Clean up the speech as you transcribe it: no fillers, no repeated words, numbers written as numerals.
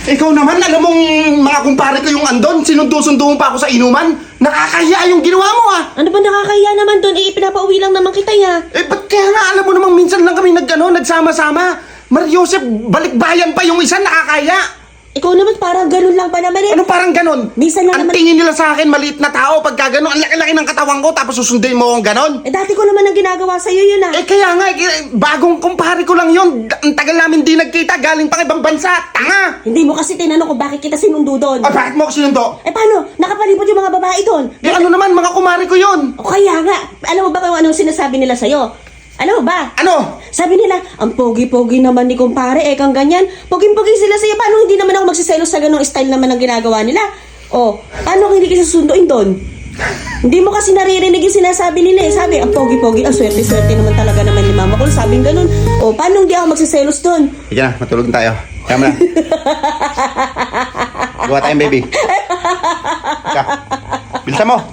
Ikaw naman, alam mong mga kumpare ko yung andon, sinundo-sundo mo pa ako sa inuman. Nakakahiya yung ginawa mo ah. Ano ba nakakahiya naman doon? Eh, pinapauwi lang naman kita ya. Eh, ba't kaya nga alam mo namang minsan lang kami nagsama-sama. Mariosep, balikbayan pa yung isa, nakakahiya. Ikaw naman parang ganun lang pa naman eh. Ano parang ganon? Minsan lang ang naman- tingin nila sa akin, maliit na tao. Pagka ganon, ang laki-laki ng katawan ko, tapos susundin mo akong ganon. Eh dati ko naman ang ginagawa sa'yo yun ah. Eh kaya nga, bagong kumpare ko lang yun. Ang tagal namin di nagkita, galing pang ibang bansa. Tanga! Hindi mo kasi tinanong kung bakit kita sinundo doon. Ah, bakit mo ako sinundo? Eh paano? Nakapalibot yung mga babae doon. Eh ano naman, mga kumare ko yun. O kaya nga, alam mo ba kung anong sinasabi nila sa'yo? Alam mo ba? Ano? Sabi nila, ang pogi-pogi naman ni kumpare, eh kang ganyan. Poging-pogi sila sa'yo. Paano hindi naman ako magsiselos sa ganong style naman ang ginagawa nila? O, paano hindi ka susunduin doon? Hindi mo kasi naririnig yung sinasabi nila eh. Sabi, ang pogi-pogi, ang swerte-swerte naman talaga naman ni mama ko. Sabing ganun. O, paano hindi ako magsiselos doon? Sige na, matulog na tayo. Kaya mo na. Gawa tayong baby. Ka. Bilisan mo.